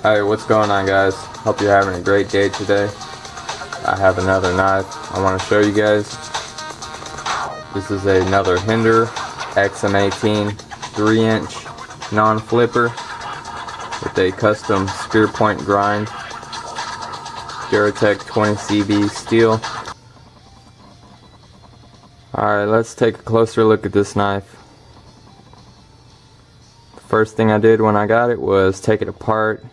Hey, what's going on, guys? Hope you're having a great day today. I have another knife I want to show you guys. This is another Hinderer XM-18 3-inch non-flipper with a custom Spearpoint grind, Duratec 20cb steel. Alright, let's take a closer look at this knife. The first thing I did when I got it was take it apart,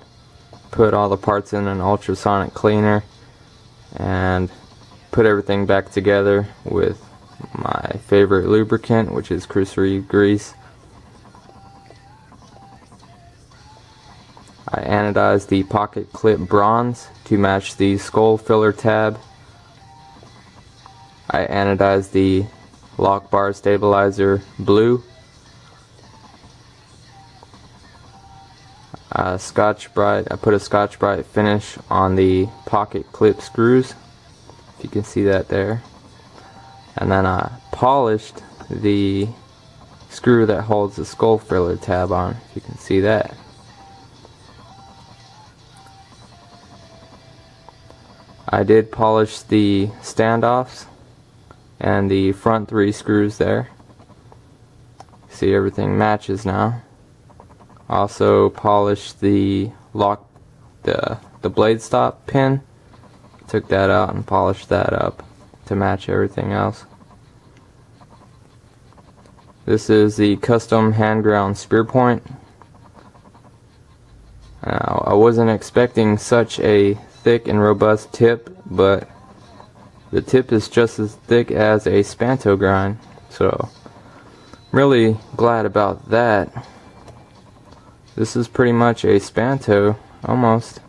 put all the parts in an ultrasonic cleaner, and put everything back together with my favorite lubricant, which is cruiser grease. I anodized the pocket clip bronze to match the skull filler tab. I anodized the lock bar stabilizer blue. I put a Scotch-Brite finish on the pocket clip screws, if you can see that there. And then I polished the screw that holds the skull filler tab on, if you can see that. I did polish the standoffs and the front 3 screws there. See, everything matches now. Also polished the blade stop pin. Took that out and polished that up to match everything else. This is the custom hand ground Spearpoint. Now, I wasn't expecting such a thick and robust tip, but the tip is just as thick as a Spanto grind, so I'm really glad about that. This is pretty much a Spanto, almost.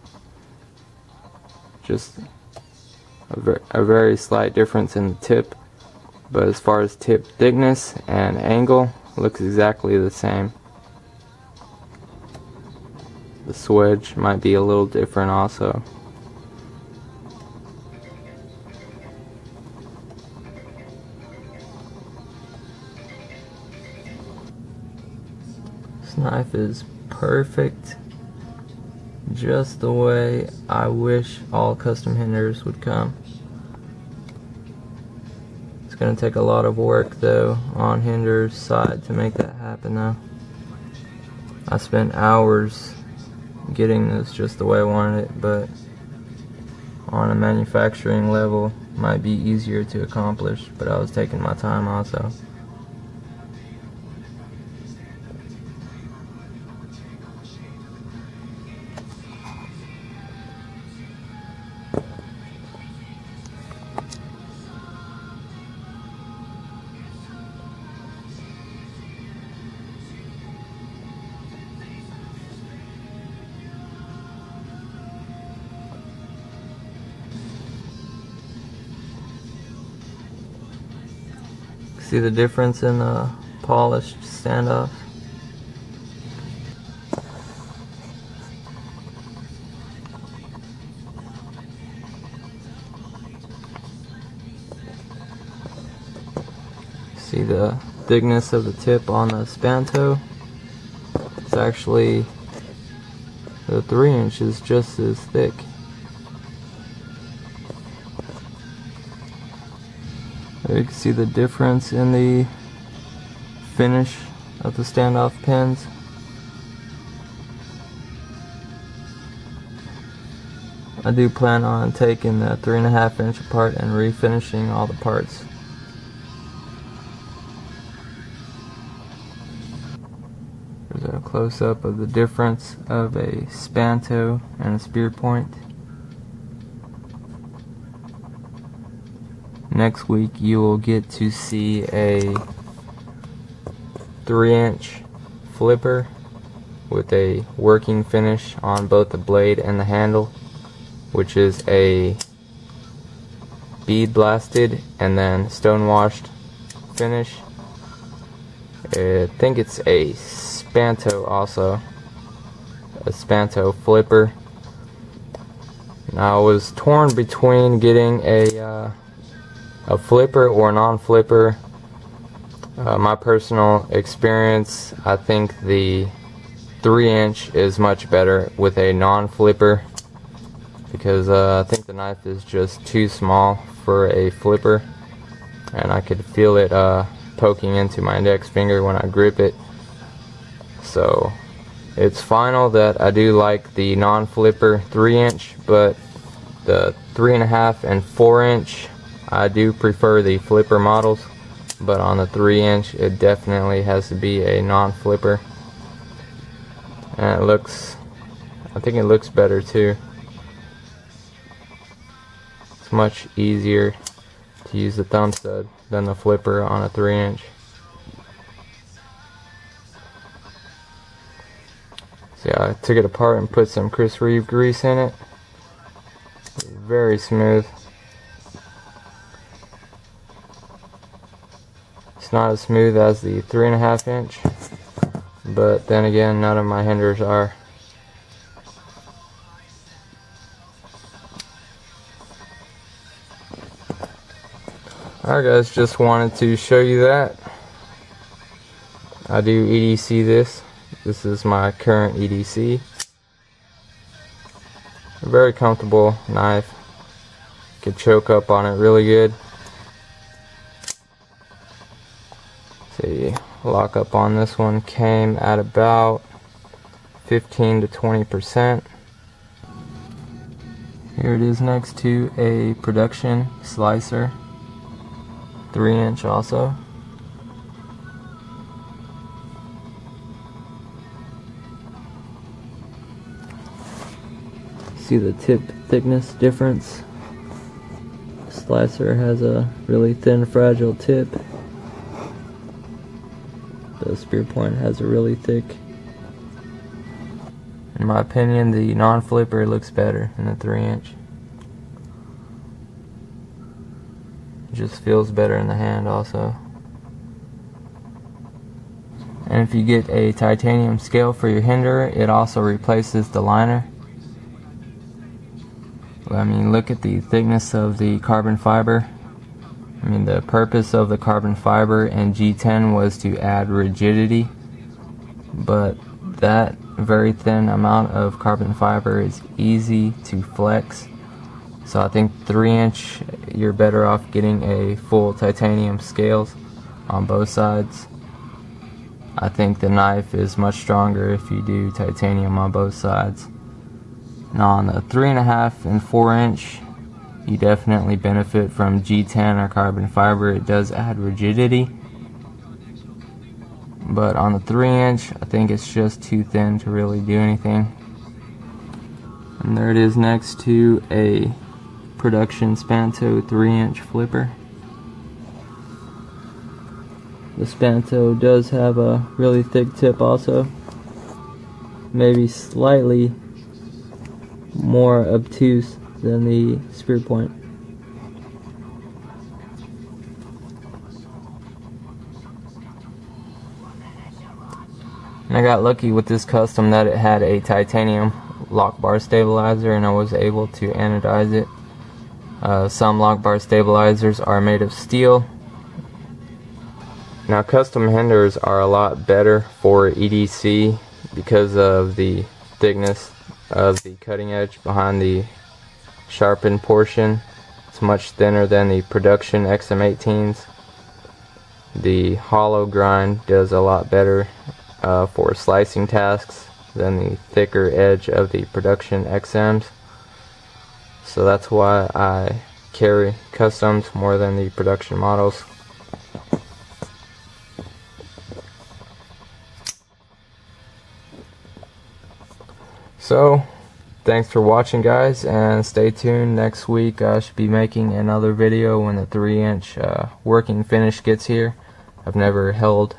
Just a very slight difference in the tip, but as far as tip thickness and angle, it looks exactly the same. The swedge might be a little different also. This knife is perfect, just the way I wish all custom Hinderers would come. It's going to take a lot of work though on Hinderer's side to make that happen though. I spent hours getting this just the way I wanted it, but on a manufacturing level it might be easier to accomplish, but I was taking my time also. See the difference in the polished standoff? See the thickness of the tip on the Spanto? It's actually, the 3-inch is just as thick. You can see the difference in the finish of the standoff pins. I do plan on taking the 3.5 inch apart and refinishing all the parts. There's a close-up of the difference of a Spanto and a Spearpoint. Next week you will get to see a 3-inch flipper with a working finish on both the blade and the handle, which is a bead blasted and then stonewashed finish. I think it's a Spanto also, a Spanto flipper. Now I was torn between getting a flipper or non-flipper. My personal experience, I think the 3-inch is much better with a non-flipper, because I think the knife is just too small for a flipper, and I could feel it poking into my index finger when I grip it. So it's final that I do like the non-flipper 3-inch, but the 3.5 and 4-inch, I do prefer the flipper models, but on the 3-inch it definitely has to be a non-flipper. And it looks, I think it looks better too. It's much easier to use the thumb stud than the flipper on a 3-inch. So yeah, I took it apart and put some Chris Reeve grease in it. Very smooth. It's not as smooth as the 3.5 inch, but then again, none of my Hinderers are. Alright guys, just wanted to show you that. I do EDC this. This is my current EDC. A very comfortable knife. Could choke up on it really good. See, lock up on this one came at about 15 to 20%. Here it is next to a production slicer, 3-inch also. See the tip thickness difference. Slicer has a really thin, fragile tip. The Spearpoint has a really thick. In my opinion, the non-flipper looks better than the 3-inch. It just feels better in the hand also. And if you get a titanium scale for your Hinderer, it also replaces the liner. I mean, look at the thickness of the carbon fiber. I mean, the purpose of the carbon fiber in G10 was to add rigidity, but that very thin amount of carbon fiber is easy to flex. So I think 3-inch, you're better off getting a full titanium scales on both sides. I think the knife is much stronger if you do titanium on both sides. Now on the 3.5 and 4-inch, you definitely benefit from G10 or carbon fiber. It does add rigidity. But on the 3-inch, I think it's just too thin to really do anything. And there it is next to a production Spanto 3-inch flipper. The Spanto does have a really thick tip also. Maybe slightly more obtuse than the Spearpoint. And I got lucky with this custom that it had a titanium lock bar stabilizer, and I was able to anodize it. Some lock bar stabilizers are made of steel. Now custom Hinderers are a lot better for EDC because of the thickness of the cutting edge behind the sharpened portion. It's much thinner than the production XM-18s. The hollow grind does a lot better for slicing tasks than the thicker edge of the production XMs. So that's why I carry customs more than the production models. So, thanks for watching guys, and stay tuned. Next week I should be making another video when the 3-inch working finish gets here. I've never held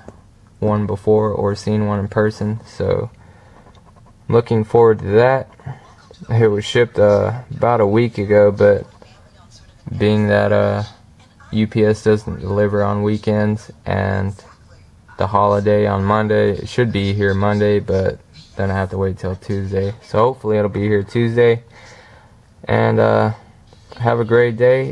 one before or seen one in person, so I'm looking forward to that. It was shipped about a week ago, but being that UPS doesn't deliver on weekends and the holiday on Monday, it should be here Monday, but then I have to wait till Tuesday. So hopefully it'll be here Tuesday. And have a great day.